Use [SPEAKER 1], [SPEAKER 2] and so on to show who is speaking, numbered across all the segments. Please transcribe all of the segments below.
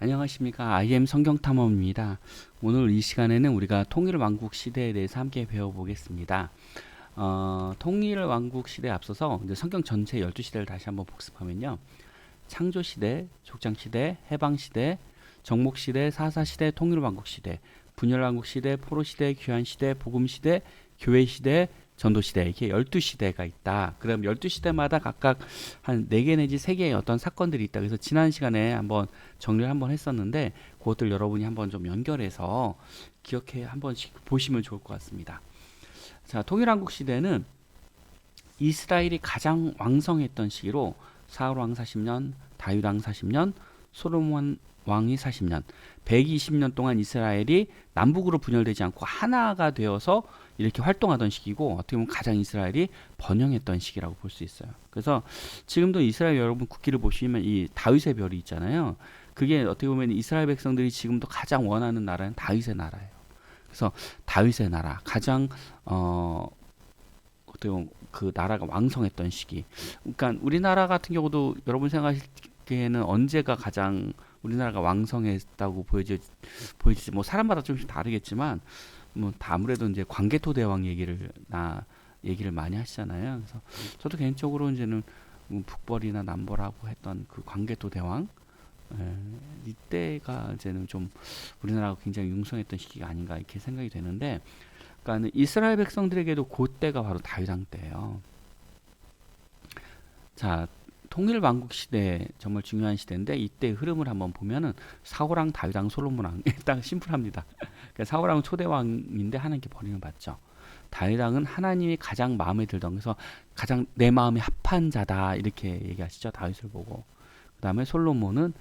[SPEAKER 1] 안녕하십니까. IM 성경탐험입니다. 오늘 이 시간에는 우리가 통일왕국 시대에 대해서 함께 배워보겠습니다. 통일왕국 시대에 앞서서 이제 성경 전체 12시대를 다시 한번 복습하면요. 창조시대, 족장시대, 해방시대, 정목시대, 사사시대, 통일왕국시대, 분열왕국시대, 포로시대, 귀환시대, 복음시대, 교회시대, 전도시대, 이렇게 12시대가 있다. 그럼 12시대마다 각각 한 4개 내지 3개의 어떤 사건들이 있다. 그래서 지난 시간에 한번 정리를 한번 했었는데 그것들 여러분이 한번 좀 연결해서 기억해 한 번씩 보시면 좋을 것 같습니다. 자, 통일왕국 시대는 이스라엘이 가장 왕성했던 시기로 사울왕 40년, 다윗왕 40년, 솔로몬 왕이 40년, 120년 동안 이스라엘이 남북으로 분열되지 않고 하나가 되어서 이렇게 활동하던 시기고, 어떻게 보면 가장 이스라엘이 번영했던 시기라고 볼 수 있어요. 그래서 지금도 이스라엘 여러분 국기를 보시면 이 다윗의 별이 있잖아요. 그게 어떻게 보면 이스라엘 백성들이 지금도 가장 원하는 나라는 다윗의 나라예요. 그래서 다윗의 나라, 가장 어떻게 보면 그 나라가 왕성했던 시기. 그러니까 우리나라 같은 경우도 여러분 생각하시기에는 언제가 가장 우리나라가 왕성했다고 보여지지, 뭐 사람마다 좀씩 다르겠지만 뭐 다 아무래도 이제 광개토 대왕 얘기를 많이 하시잖아요. 그래서 저도 개인적으로 이제는 북벌이나 남벌하고 했던 그 광개토 대왕, 이때가 이제는 좀 우리나라가 굉장히 융성했던 시기가 아닌가 이렇게 생각이 되는데, 그러니까 이스라엘 백성들에게도 그때가 바로 다윗 왕 때예요. 자, 통일왕국 시대 정말 중요한 시대인데, 이때 흐름을 한번 보면은 사울왕, 다윗왕, 솔로몬왕 딱 심플합니다. 그러니까 사울왕은 초대왕인데 하나님께 버림을 받죠. 다윗왕은 하나님이 가장 마음에 들던, 그래서 가장 내 마음에 합한 자다 이렇게 얘기하시죠. 다윗을 보고. 그 다음에 솔로몬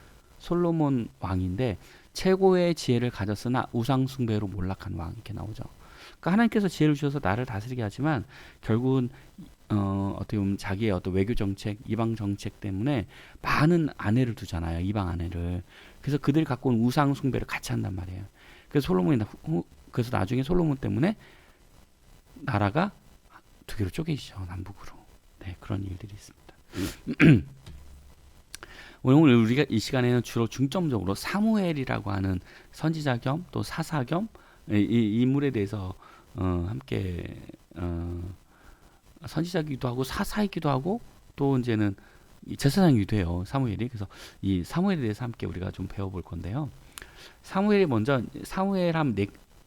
[SPEAKER 1] 왕인데 최고의 지혜를 가졌으나 우상 숭배로 몰락한 왕, 이렇게 나오죠. 그러니까 하나님께서 지혜를 주셔서 나를 다스리게 하지만 결국은 어떻게 보면 자기의 어떤 외교 정책, 이방 정책 때문에 많은 아내를 두잖아요. 이방 아내를. 그래서 그들이 갖고 온 우상 숭배를 같이 한단 말이에요. 그래서 나중에 솔로몬 때문에 나라가 두 개로 쪼개지죠. 남북으로. 네, 그런 일들이 있습니다. 오늘 우리가 이 시간에는 주로 중점적으로 사무엘이라고 하는 선지자 겸 또 사사 겸 이 인물에 대해서 함께 선지자이기도 하고 사사이기도 하고 또 이제는 제사장이기도 해요. 사무엘이. 그래서 이 사무엘에 대해서 함께 우리가 좀 배워볼 건데요. 사무엘 하면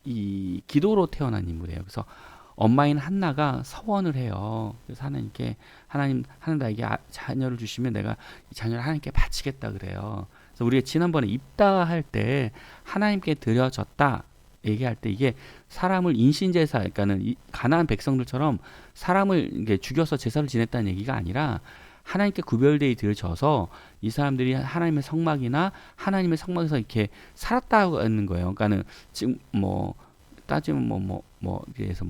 [SPEAKER 1] 이 기도로 태어난 인물이에요. 그래서 엄마인 한나가 서원을 해요. 그래서 하나님께, 하나님 나에게 자녀를 주시면 내가 이 자녀를 하나님께 바치겠다 그래요. 그래서 우리가 지난번에 입다할 때 하나님께 드려졌다 얘기할 때, 이게 사람을 인신제사, 그러니까는 가나안 백성들처럼 사람을 이게 죽여서 제사를 지냈다는 얘기가 아니라 하나님께 구별되이 드려져서 이 사람들이 하나님의 성막이나 하나님의 성막에서 이렇게 살았다고 하는 거예요. 그러니까는 지금 뭐 따지면 그래서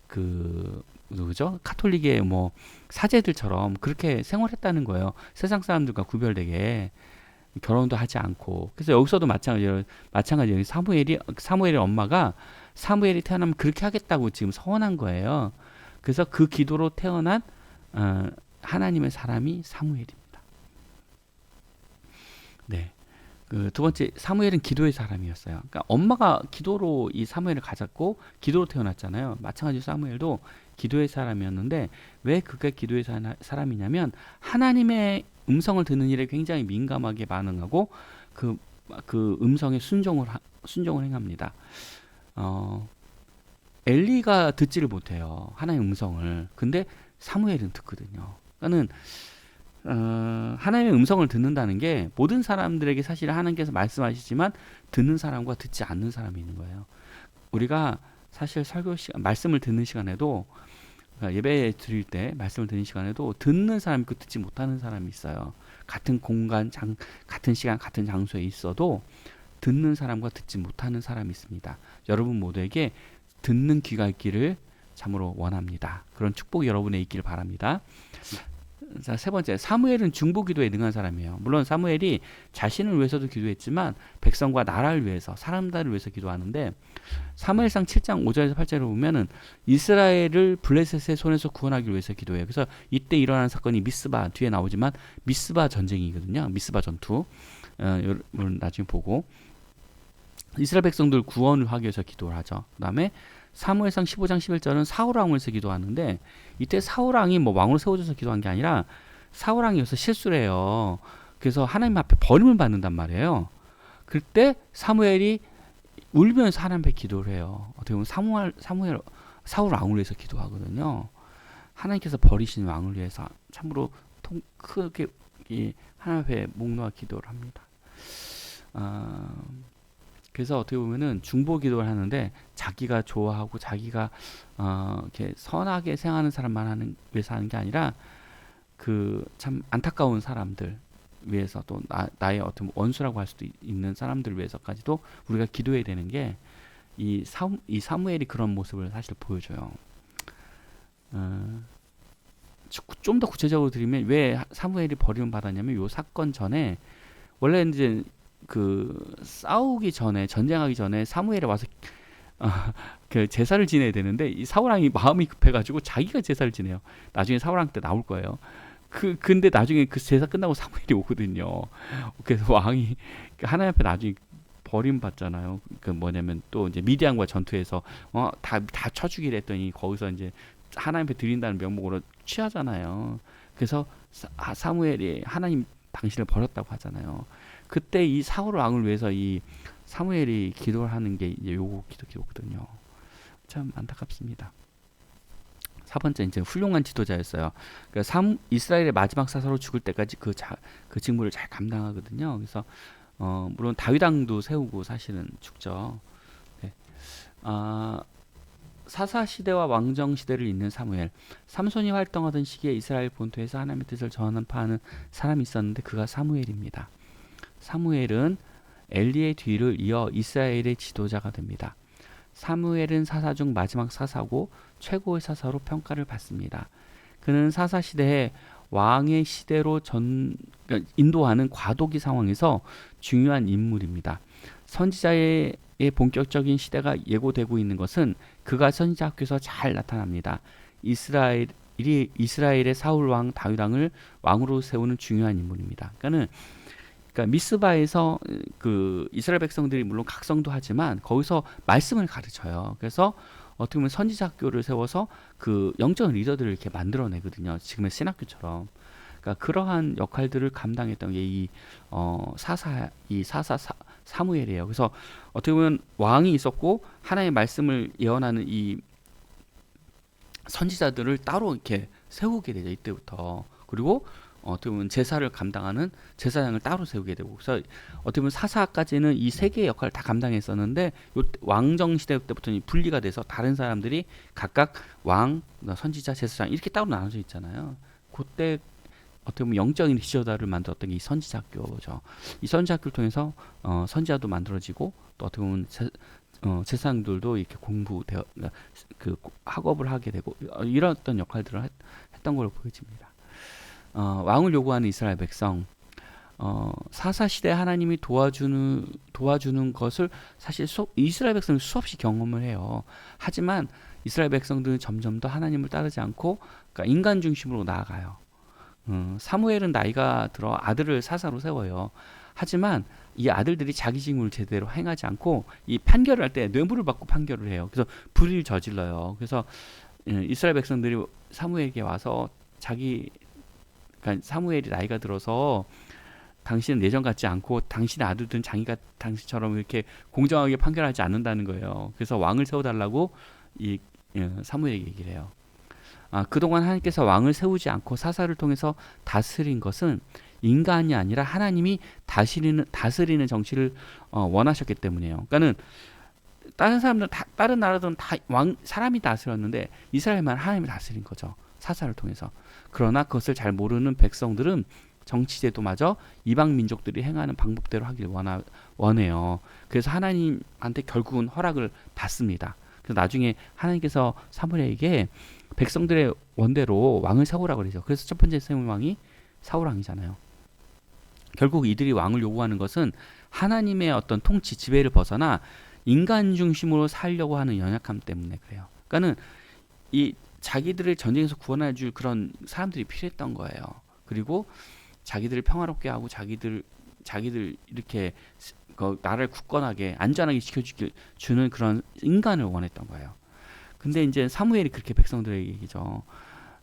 [SPEAKER 1] 그 누구죠? 카톨릭의 뭐 사제들처럼 그렇게 생활했다는 거예요. 세상 사람들과 구별되게 결혼도 하지 않고. 그래서 여기서도 마찬가지예요. 사무엘의 엄마가 사무엘이 태어나면 그렇게 하겠다고 지금 서원한 거예요. 그래서 그 기도로 태어난 하나님의 사람이 사무엘입니다. 네. 그 두 번째, 사무엘은 기도의 사람이었어요. 그러니까 엄마가 기도로 이 사무엘을 가졌고 기도로 태어났잖아요. 마찬가지로 사무엘도 기도의 사람이었는데, 왜 그가 기도의 사람이냐면 하나님의 음성을 듣는 일에 굉장히 민감하게 반응하고 그 음성에 순종을 행합니다. 엘리가 듣지를 못해요. 하나님의 음성을. 근데 사무엘은 듣거든요. 그러니까는 하나님의 음성을 듣는다는 게 모든 사람들에게 사실 하나님께서 말씀하시지만 듣는 사람과 듣지 않는 사람이 있는 거예요. 우리가 사실 말씀을 듣는 시간에도, 그러니까 예배 드릴 때 말씀을 듣는 시간에도 듣는 사람이 있고 듣지 못하는 사람이 있어요. 같은 공간, 같은 시간, 같은 장소에 있어도 듣는 사람과 듣지 못하는 사람이 있습니다. 여러분 모두에게 듣는 귀가 있기를 참으로 원합니다. 그런 축복이 여러분에 있기를 바랍니다. 자, 세 번째, 사무엘은 중보 기도에 능한 사람이에요. 물론 사무엘이 자신을 위해서도 기도했지만 백성과 나라를 위해서, 사람들을 위해서 기도하는데 사무엘상 7장 5절에서 8절을 보면은 이스라엘을 블레셋의 손에서 구원하기 위해서 기도해요. 그래서 이때 일어나는 사건이 미스바, 뒤에 나오지만 미스바 전쟁이거든요. 미스바 전투. 여러분 나중에 보고 이스라엘 백성들 구원을 하기 위해서 기도를 하죠. 그다음에 사무엘상 15장 11절은 사울 왕을 위해서 기도하는데 이때 사울 왕이 뭐 왕으로 세워져서 기도한 게 아니라 사울 왕이 여기서 실수를 해요. 그래서 하나님 앞에 버림을 받는단 말이에요. 그때 사무엘이 울면서 하나님 앞에 기도를 해요. 어떻게 보면 사울 왕을 위해서 기도하거든요. 하나님께서 버리신 왕을 위해서 참으로 크게 하나님 앞에 목 놓아 기도를 합니다. 그래서 어떻게 보면은 중보 기도를 하는데 자기가 좋아하고 자기가 이렇게 선하게 생각하는 사람만 위해서 하는 게 아니라 그 참 안타까운 사람들 위해서 또 나의 어떤 원수라고 할 수도 있는 사람들 위해서까지도 우리가 기도해야 되는 게 이 사무엘이 그런 모습을 사실 보여줘요. 좀 더 구체적으로 드리면 왜 사무엘이 버림을 받았냐면 이 사건 전에 원래 이제 그 싸우기 전에 전쟁하기 전에 사무엘에 와서 그 제사를 지내야 되는데 이 사울왕이 마음이 급해가지고 자기가 제사를 지내요. 나중에 사울왕 때 나올 거예요. 근데 나중에 그 제사 끝나고 사무엘이 오거든요. 그래서 왕이 하나님 앞에 나중에 버림 받잖아요. 그 뭐냐면 또 이제 미디안과 전투에서 다 쳐주기로 했더니 거기서 이제 하나님 앞에 드린다는 명목으로 취하잖아요. 그래서 사무엘이 하나님 당신을 버렸다고 하잖아요. 그때 이 사울 왕을 위해서 이 사무엘이 기도를 하는 게 이제 요거 기도거든요. 참 안타깝습니다. 4번째 이제 훌륭한 지도자였어요. 그러니까 이스라엘의 마지막 사사로 죽을 때까지 그 직무를 잘 감당하거든요. 그래서 물론 다윗 왕도 세우고 사실은 죽죠. 네. 사사 시대와 왕정 시대를 잇는 사무엘. 삼손이 활동하던 시기에 이스라엘 본토에서 하나님의 뜻을 전파하는 사람이 있었는데 그가 사무엘입니다. 사무엘은 엘리의 뒤를 이어 이스라엘의 지도자가 됩니다. 사무엘은 사사 중 마지막 사사고 최고의 사사로 평가를 받습니다. 그는 사사 시대에 왕의 시대로 인도하는 과도기 상황에서 중요한 인물입니다. 선지자의 본격적인 시대가 예고되고 있는 것은 그가 선지자 학교에서 잘 나타납니다. 이스라엘의 사울 왕 다윗 왕을 왕으로 세우는 중요한 인물입니다. 그러니까 미스바에서 그 이스라엘 백성들이 물론 각성도 하지만 거기서 말씀을 가르쳐요. 그래서 어떻게 보면 선지자 학교를 세워서 그 영적 리더들을 이렇게 만들어내거든요. 지금의 신학교처럼. 그러니까 그러한 역할들을 감당했던 게 사무엘이에요. 그래서 어떻게 보면 왕이 있었고 하나님의 말씀을 예언하는 이 선지자들을 따로 이렇게 세우게 되죠. 이때부터. 그리고 어떻게 보면 제사를 감당하는 제사장을 따로 세우게 되고, 그래서 어떻게 보면 사사까지는 이 세 개의 역할을 다 감당했었는데 왕정 시대 때부터는 분리가 돼서 다른 사람들이 각각 왕, 선지자, 제사장 이렇게 따로 나눠져 있잖아요. 그때 어떻게 보면 영적인 지도자를 만들었던 게 이 선지자 학교죠. 이 선지자 학교를 통해서 선지자도 만들어지고 또 어떻게 보면 제사장들도 이렇게 그 학업을 하게 되고 이런 어떤 역할들을 했던 걸로 보여집니다. 왕을 요구하는 이스라엘 백성. 사사 시대 하나님이 도와주는 것을 사실 이스라엘 백성은 수없이 경험을 해요. 하지만 이스라엘 백성들은 점점 더 하나님을 따르지 않고 그러니까 인간 중심으로 나아가요. 사무엘은 나이가 들어 아들을 사사로 세워요. 하지만 이 아들들이 자기 직무를 제대로 행하지 않고 이 판결을 할 때 뇌물을 받고 판결을 해요. 그래서 불의를 저질러요. 그래서 이스라엘 백성들이 사무엘에게 와서 그러니까 사무엘이 나이가 들어서 당신은 예전 같지 않고 당신의 아들들은 자기가 당신처럼 이렇게 공정하게 판결하지 않는다는 거예요. 그래서 왕을 세워달라고 이 사무엘에게 얘기를 해요. 그동안 하나님께서 왕을 세우지 않고 사사를 통해서 다스린 것은 인간이 아니라 하나님이 다스리는 정치를 원하셨기 때문이에요. 그러니까는 다른 나라들은 다 사람이 다스렸는데 이스라엘만 하나님이 다스린 거죠. 사사를 통해서. 그러나 그것을 잘 모르는 백성들은 정치제도마저 이방 민족들이 행하는 방법대로 하길 원해요. 그래서 하나님한테 결국은 허락을 받습니다. 그래서 나중에 하나님께서 사무엘에게 백성들의 원대로 왕을 세우라고 그러죠. 그래서 첫 번째 세운 왕이 사울 왕이잖아요. 결국 이들이 왕을 요구하는 것은 하나님의 어떤 통치 지배를 벗어나 인간 중심으로 살려고 하는 연약함 때문에 그래요. 그러니까는 이 자기들을 전쟁에서 구원해 줄 그런 사람들이 필요했던 거예요. 그리고 자기들을 평화롭게 하고 자기들 이렇게 그 나라를 굳건하게 안전하게 지켜주는 그런 인간을 원했던 거예요. 근데 이제 사무엘이 그렇게 백성들에게 얘기죠.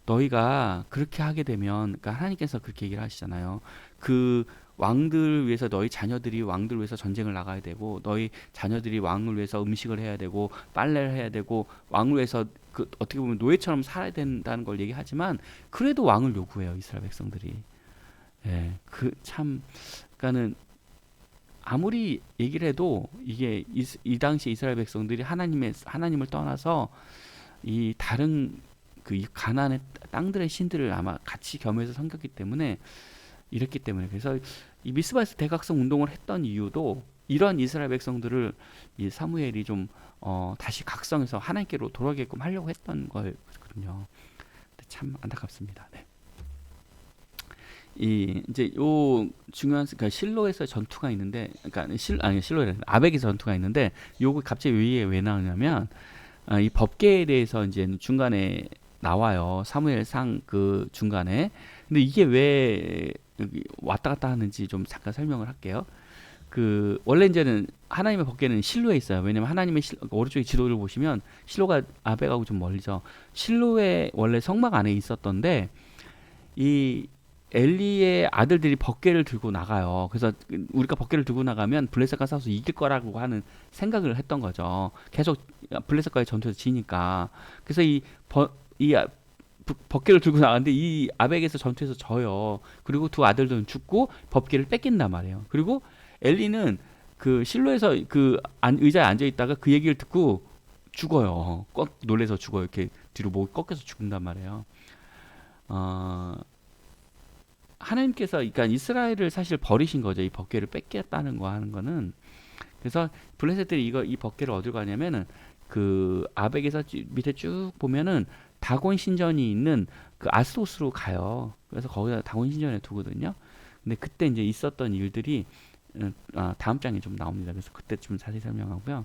[SPEAKER 1] 너희가 그렇게 하게 되면, 그러니까 하나님께서 그렇게 얘기를 하시잖아요. 그 왕들 위해서 너희 자녀들이 왕들 위해서 전쟁을 나가야 되고, 너희 자녀들이 왕을 위해서 음식을 해야 되고, 빨래를 해야 되고, 왕을 위해서 그 어떻게 보면 노예처럼 살아야 된다는 걸 얘기하지만, 그래도 왕을 요구해요, 이스라엘 백성들이. 예, 그 참, 그러니까는 아무리 얘기를 해도 이게 이 당시 이스라엘 백성들이 하나님을 떠나서 이 다른 그 가나안의 땅들의 신들을 아마 같이 겸해서 섬겼기 때문에 이랬기 때문에, 그래서 이 미스바에서 대각성 운동을 했던 이유도 이런 이스라엘 백성들을 이 사무엘이 좀 다시 각성해서 하나님께로 돌아가게끔 하려고 했던 거거든요. 참 안타깝습니다. 네. 이 이제 요 중요한, 그러니까 실로에서 전투가 있는데, 그러니까 실로에 아벡에서 전투가 있는데, 요거 갑자기 왜 나오냐면 이 법계에 대해서 이제 중간에 나와요. 사무엘상 그 중간에. 근데 이게 왜 여기 왔다 갔다 하는지 좀 잠깐 설명을 할게요. 그 원래 이제는 하나님의 법궤는 실로에 있어요. 왜냐면 하나님의 오른쪽에 지도를 보시면 실로가 아벡하고 좀 멀리죠. 실로에 원래 성막 안에 있었던데, 이 엘리의 아들들이 법궤를 들고 나가요. 그래서 우리가 법궤를 들고 나가면 블레셋과 싸워서 이길 거라고 하는 생각을 했던 거죠. 계속 블레셋과의 전투에서 지니까. 그래서 이 법궤를 들고 나가는데 이 아벡에서 전투에서 져요. 그리고 두 아들들은 죽고 법궤를 뺏긴단 말이에요. 그리고 엘리는 그 실로에서 그 의자에 앉아 있다가 그 얘기를 듣고 죽어요. 꽉 놀래서 죽어요. 이렇게 뒤로 목이 꺾여서 죽는단 말이에요. 하나님께서, 그러니까 이스라엘을 사실 버리신 거죠. 이 법궤를 뺏겼다는 거 하는 거는. 그래서 블레셋들이 이 법궤를 어디로 가냐면은 그 아벡에서 밑에 쭉 보면은 다곤 신전이 있는 그 아스도스로 가요. 그래서 거기다 다곤 신전에 두거든요. 근데 그때 이제 있었던 일들이 다음 장에 좀 나옵니다. 그래서 그때 좀 자세히 설명하고요.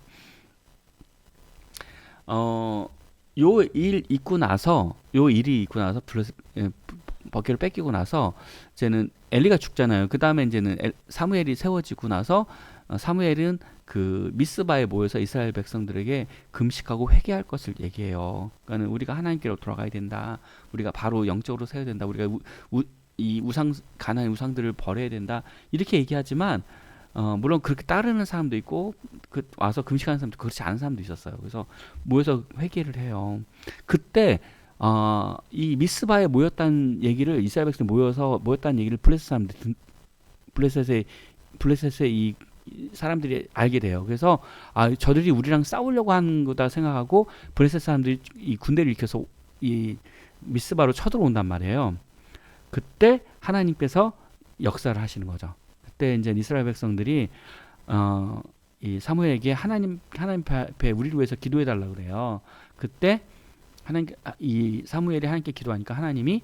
[SPEAKER 1] 요 일이 있고 나서 블레셋 법궤를 뺏기고 나서 이제는 엘리가 죽잖아요. 그 다음에 이제는 사무엘이 세워지고 나서 사무엘은 그 미스바에 모여서 이스라엘 백성들에게 금식하고 회개할 것을 얘기해요. 그러니까 우리가 하나님께로 돌아가야 된다. 우리가 바로 영적으로 세워야 된다. 우리가 이 가나안의 우상들을 버려야 된다. 이렇게 얘기하지만 물론 그렇게 따르는 사람도 있고 와서 금식하는 사람도, 그렇지 않은 사람도 있었어요. 그래서 모여서 회개를 해요. 그때 이 미스바에 모였다는 얘기를, 이스라엘 백성이 모였다는 얘기를 블레셋의 이 사람들이 알게 돼요. 그래서 저들이 우리랑 싸우려고 하는 거다 생각하고 블레셋 사람들이 이 군대를 일으켜서 이 미스바로 쳐들어온단 말이에요. 그때 하나님께서 역사를 하시는 거죠. 그때 이제 이스라엘 백성들이 이 사무엘에게 하나님 앞에 우리를 위해서 기도해 달라고 그래요. 그때 이 사무엘이 하나님께 기도하니까 하나님이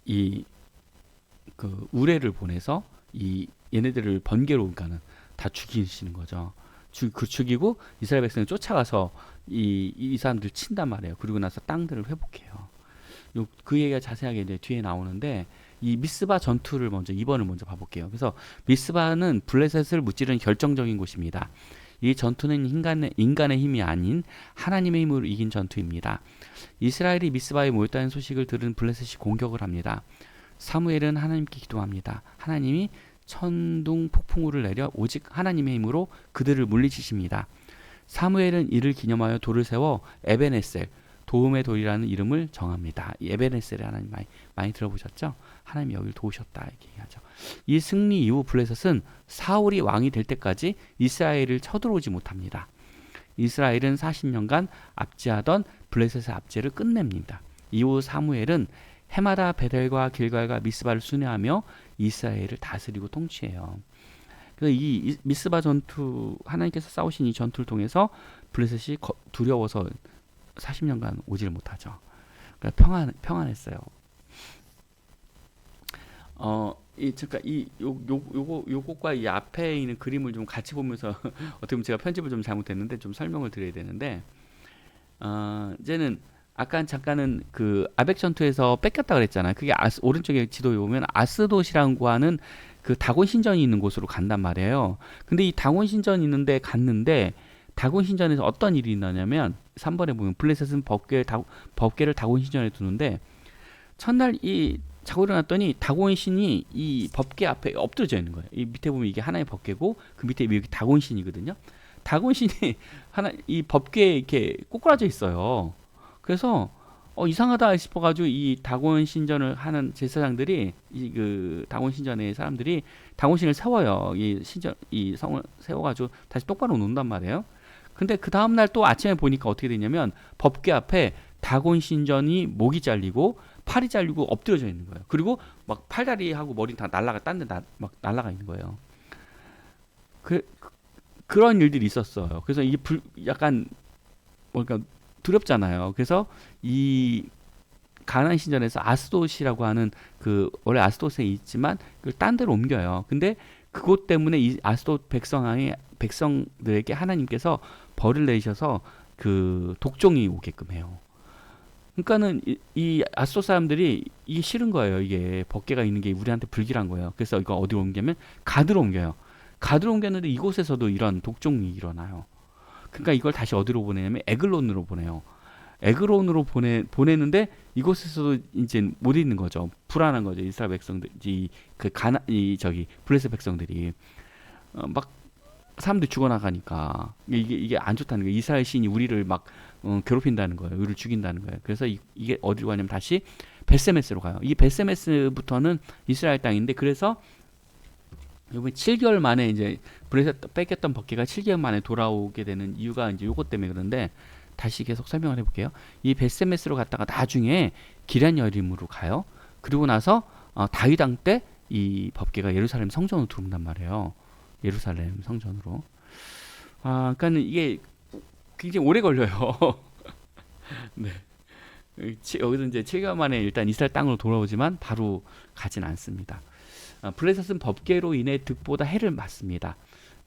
[SPEAKER 1] 이 그 우레를 보내서 이 얘네들을 번개로, 그러니까는 다 죽이시는 거죠. 죽이고 이스라엘 백성을 쫓아가서 이 사람들 친단 말이에요. 그리고 나서 땅들을 회복해요. 그 얘기가 자세하게 이제 뒤에 나오는데, 이 미스바 전투를 먼저 2번을 먼저 봐볼게요. 그래서 미스바는 블레셋을 무찌르는 결정적인 곳입니다. 이 전투는 인간의 힘이 아닌 하나님의 힘으로 이긴 전투입니다. 이스라엘이 미스바에 모였다는 소식을 들은 블레셋이 공격을 합니다. 사무엘은 하나님께 기도합니다. 하나님이 천둥 폭풍우를 내려 오직 하나님의 힘으로 그들을 물리치십니다. 사무엘은 이를 기념하여 돌을 세워 에벤에셀, 도움의 돌이라는 이름을 정합니다. 이 에벤에셀의 하나님 많이 들어보셨죠? 하나님이 여기를 도우셨다 이렇게 얘기하죠. 이 승리 이후 블레셋은 사울이 왕이 될 때까지 이스라엘을 쳐들어오지 못합니다. 이스라엘은 40년간 압제하던 블레셋의 압제를 끝냅니다. 이후 사무엘은 해마다 베델과 길갈과 미스바를 순회하며 이스라엘을 다스리고 통치해요. 그래서 이 미스바 전투, 하나님께서 싸우신 이 전투를 통해서 블레셋이 두려워서 40년간 오지를 못하죠. 그러니까 평안했어요. 요것과 이 앞에 있는 그림을 좀 같이 보면서 어떻게 보면 제가 편집을 좀 잘못했는데 좀 설명을 드려야 되는데, 이제는 아까 잠깐은 그 아벡 전투에서 뺏겼다 그랬잖아요. 그게 오른쪽에 지도에 보면 아스돗이라고 하는 그 다곤 신전이 있는 곳으로 간단 말이에요. 근데 이 다곤 신전이 있는데 갔는데, 다곤 신전에서 어떤 일이 있었냐면 3번에 보면 블레셋은 법궤를 다곤 신전에 두는데, 첫날 이 자고 일어났더니 다곤 신이 이 법궤 앞에 엎드려져 있는 거예요. 이 밑에 보면 이게 하나의 법궤고 그 밑에 여기 다곤 신이거든요. 다곤 신이 하나 이 법궤에 이렇게 꼬꾸라져 있어요. 그래서 이상하다 싶어가지고 이 다곤 신전을 하는 제사장들이 이 그 다곤 신전의 사람들이 다곤 신을 세워요. 이 신전 이 성을 세워가지고 다시 똑바로 놓는단 말이에요. 근데 그 다음 날 또 아침에 보니까 어떻게 되냐면 법궤 앞에 다곤 신전이 목이 잘리고 팔이 잘리고 엎드려져 있는 거예요. 그리고 막 팔다리하고 머리 다 막 날라가 있는 거예요. 그런 일들이 있었어요. 그래서 이게 약간 뭔가 두렵잖아요. 그래서 이 가나안 신전에서 아스돗이라고 하는 그 원래 아스돗에 있지만 그걸 딴 데로 옮겨요. 근데 그것 때문에 이 아스돗 백성들에게 하나님께서 벌을 내리셔서 그 독종이 오게끔 해요. 그러니까는 이 아스돗 사람들이 이게 싫은 거예요. 이게 법궤가 있는 게 우리한테 불길한 거예요. 그래서 이거 어디로 옮기면 가드로 옮겨요. 가드로 옮겼는데 이곳에서도 이런 독종이 일어나요. 그러니까 이걸 다시 어디로 보내냐면 에글론으로 보내요. 에그론으로 보내는데 이곳에서도 이제 못 있는 거죠. 불안한 거죠. 이스라엘 백성들, 이 블레셋 백성들이 막 사람들이 죽어나가니까 이게 안 좋다는 거예요. 이스라엘 신이 우리를 막 괴롭힌다는 거예요. 우리를 죽인다는 거예요. 그래서 이게 어디로 가냐면 다시 베세메스로 가요. 이 베세메스부터는 이스라엘 땅인데 그래서 이번에 7개월 만에 이제 블레셋 뺏겼던 법궤가 7개월 만에 돌아오게 되는 이유가 이제 요것 때문에 그런데 다시 계속 설명을 해볼게요. 이 베세메스로 갔다가 나중에 기럇여림으로 가요. 그리고 나서 다윗 왕 때 이 법궤가 예루살렘 성전으로 들어온단 말이에요. 예루살렘 성전으로. 그러니까는 이게 굉장히 오래 걸려요. 네. 여기서 이제 7개월 만에 일단 이스라엘 땅으로 돌아오지만 바로 가진 않습니다. 블레셋은 법궤로 인해 득보다 해를 맞습니다.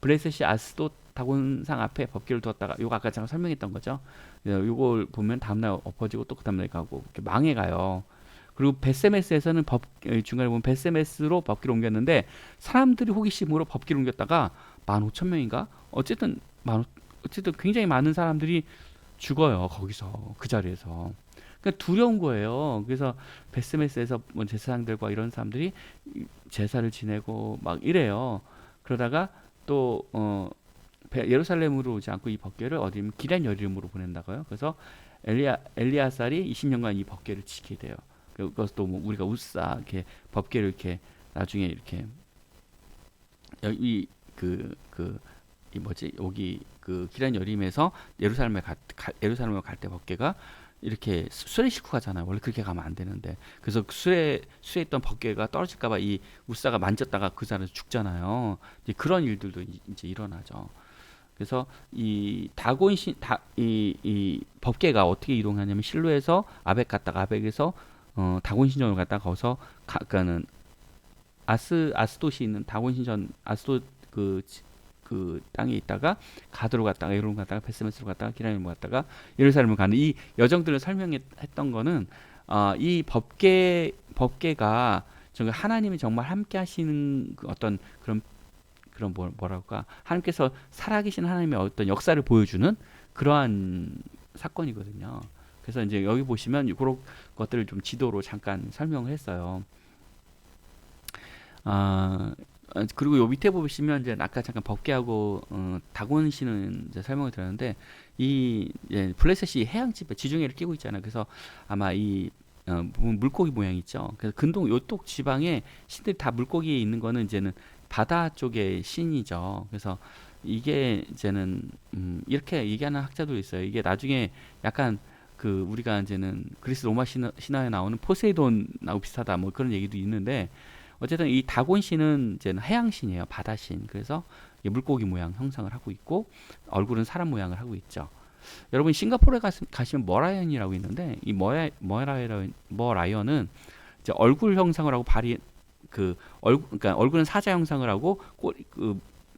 [SPEAKER 1] 블레셋이 아스돗 다곤상 앞에 법궤를 두었다가 요거 아까 제가 설명했던 거죠. 요걸 보면 다음날 엎어지고 또 그 다음날 가고 이렇게 망해가요. 그리고 베세메스에서는 중간에 보면 베세메스로 법궤를 옮겼는데 사람들이 호기심으로 법궤를 옮겼다가 15,000명인가 어쨌든 굉장히 많은 사람들이 죽어요. 거기서 그 자리에서. 그러니까 두려운 거예요. 그래서 베스메스에서 뭐 제사장들과 이런 사람들이 제사를 지내고 막 이래요. 그러다가 또 예루살렘으로 오지 않고 이 법궤를 어디면 기럇여림으로 보낸다고요. 그래서 엘리야살이 20년간 이 법궤를 지키게 돼요. 그것도 뭐 우리가 우사 이렇게 법궤를 이렇게 나중에 이렇게 여기 이 뭐지 여기 그 기럇여림에서 예루살렘을 갈 때 법궤가 이렇게 수레 싣고 가잖아요. 원래 그렇게 가면 안 되는데. 그래서 수레 있던 법궤가 떨어질까봐 이 우사가 만졌다가 그 사람이 죽잖아요. 이제 그런 일들도 이제 일어나죠. 그래서 이 이 법궤가 어떻게 이동하냐면 실로에서 아벡 갔다가 아벡에서 다곤 신전으로 갔다가 거기서 그러니까는 아스돗이 있는 다곤 신전 아스돗 그 땅에 있다가 가드로 갔다가 예루살렘 갔다가 베스메스로 갔다가 기럇여림 갔다가 예루살렘을 가는 이 여정들을 설명했던 거는 이 법궤가 정말 하나님이 정말 함께 하시는 그 어떤 그런 뭐랄까 하나님께서 살아계신 하나님의 어떤 역사를 보여주는 그러한 사건이거든요. 그래서 이제 여기 보시면 그런 것들을 좀 지도로 잠깐 설명을 했어요. 그리고 요 밑에 보시면 이제 아까 잠깐 법궤하고 다곤 씨는 이제 설명을 드렸는데 이 블레셋이 해양지배 지중해를 끼고 있잖아요. 그래서 아마 이 물고기 모양 있죠. 그래서 근동 요쪽 지방에 신들이 다 물고기에 있는 거는 이제는 바다 쪽의 신이죠. 그래서 이게 이제는 이렇게 얘기하는 학자도 있어요. 이게 나중에 약간 그 우리가 이제는 그리스 로마 신화에 나오는 포세이돈하고 비슷하다 뭐 그런 얘기도 있는데 어쨌든 이 다곤 신은 이제 해양 신이에요. 바다 신. 그래서 물고기 모양 형상을 하고 있고 얼굴은 사람 모양을 하고 있죠. 여러분 싱가포르에 가시면 머라이언이라고 있는데 이 머라이언은 이제 얼굴 형상을 하고 발이 그 얼굴 그러니까 얼굴은 사자 형상을 하고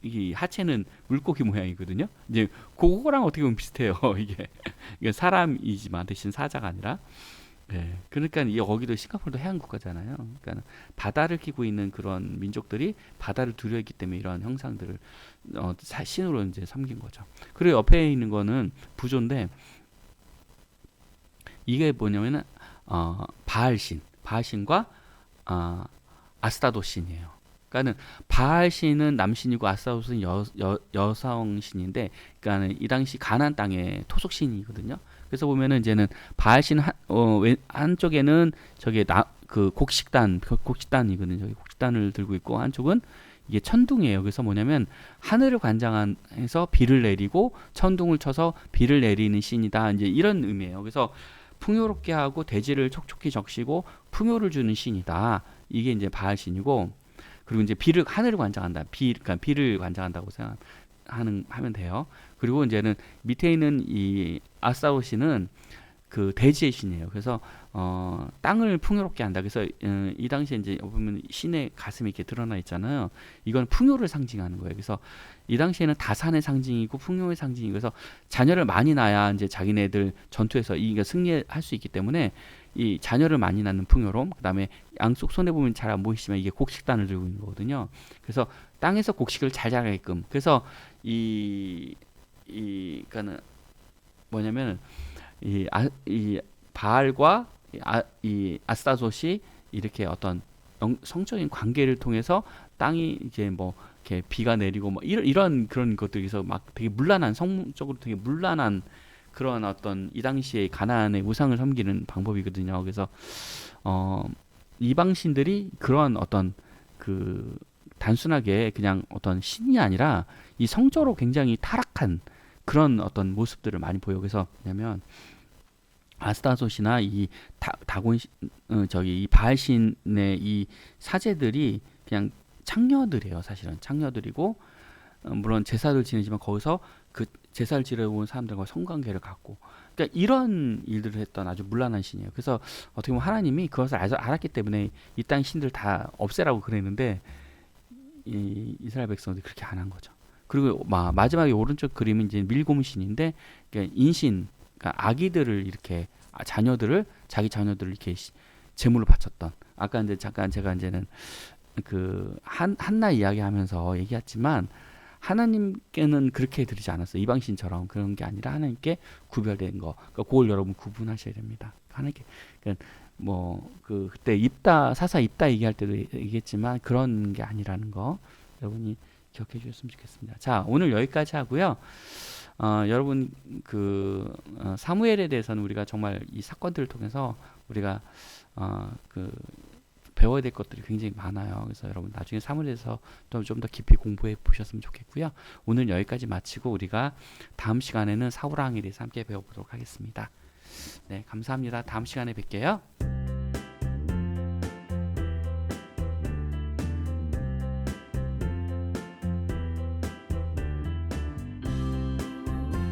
[SPEAKER 1] 이 하체는 물고기 모양이거든요. 이제 그거랑 어떻게 보면 비슷해요. 이게 사람이지만 대신 사자가 아니라. 네. 그러니까 이 여기도 싱가포르도 해안 국가잖아요. 그러니까 바다를 끼고 있는 그런 민족들이 바다를 두려워했기 때문에 이런 형상들을 신으로 이제 섬긴 거죠. 그리고 옆에 있는 거는 부조인데 이게 뭐냐면은 바알신과 아스타도신이에요. 그러니까는 바알신은 남신이고 아스타도신은 여성신인데, 그러니까는 이 당시 가나안 땅의 토속신이거든요. 그래서 보면은 이제는 바알신 한쪽에는 저게 그 곡식단이거든요. 저기 곡식단을 들고 있고 한쪽은 이게 천둥이에요. 그래서 뭐냐면 하늘을 관장해서 비를 내리고 천둥을 쳐서 비를 내리는 신이다. 이제 이런 의미예요. 그래서 풍요롭게 하고 대지를 촉촉히 적시고 풍요를 주는 신이다. 이게 이제 바알신이고, 그리고 이제 하늘을 관장한다. 그러니까 비를 관장한다고 하면 돼요. 그리고 이제는 밑에 있는 이 아스타로신은 그 대지의 신이에요. 그래서 땅을 풍요롭게 한다. 그래서 이 당시에 이제 보면 신의 가슴이 이렇게 드러나 있잖아요. 이건 풍요를 상징하는 거예요. 그래서 이 당시에는 다산의 상징이고 풍요의 상징이고, 그래서 자녀를 많이 낳아야 이제 자기네들 전투에서 이게 승리할 수 있기 때문에 이 자녀를 많이 낳는 풍요로움, 그다음에 양쪽 손에 보면 잘 안 보이시지만 이게 곡식단을 들고 있는 거거든요. 그래서 땅에서 곡식을 잘 자라게끔. 그래서 그러니까는 뭐냐면 이 바알과 이 아스타솥이 이렇게 어떤 성적인 관계를 통해서 땅이 이제 뭐 이렇게 비가 내리고 뭐 이런 그런 것들에서 막 되게 문란한, 성적으로 되게 문란한 그런 어떤 이 당시에 가나안의 우상을 섬기는 방법이거든요. 그래서 이방신들이 그런 어떤 그 단순하게 그냥 어떤 신이 아니라 이 성적으로 굉장히 타락한 그런 어떤 모습들을 많이 보여. 그래서 뭐냐면 아스타솥이나 이 다곤 저기 이 바알신의 이 사제들이 그냥 창녀들이에요. 사실은 창녀들이고, 물론 제사를 지내지만 거기서 그 제사를 지내고 온 사람들과 성관계를 갖고, 그러니까 이런 일들을 했던 아주 문란한 신이에요. 그래서 어떻게 보면 하나님이 그것을 알았기 때문에 이 땅 신들 다 없애라고 그랬는데 이스라엘 백성들이 그렇게 안 한 거죠. 그리고 마지막에 오른쪽 그림은 이제 밀곰 신인데, 그러니까 인신, 그러니까 아기들을 이렇게 자기 자녀들을 이렇게 제물로 바쳤던. 아까 이제 잠깐 제가 이제는 그 한나 이야기하면서 얘기했지만 하나님께는 그렇게 드리지 않았어요. 이방신처럼 그런 게 아니라 하나님께 구별된 거. 그러니까 그걸 여러분 구분하셔야 됩니다. 하나님께. 그러니까 뭐 그때 사사 입다 얘기할 때도 얘기했지만 그런 게 아니라는 거 여러분이 기억해 주셨으면 좋겠습니다. 자, 오늘 여기까지 하고요. 여러분 사무엘에 대해서는 우리가 정말 이 사건들을 통해서 우리가 배워야 될 것들이 굉장히 많아요. 그래서 여러분 나중에 사무엘에서 좀 더 깊이 공부해 보셨으면 좋겠고요. 오늘 여기까지 마치고 우리가 다음 시간에는 사울왕에 대해서 함께 배워보도록 하겠습니다. 네, 감사합니다. 다음 시간에 뵐게요.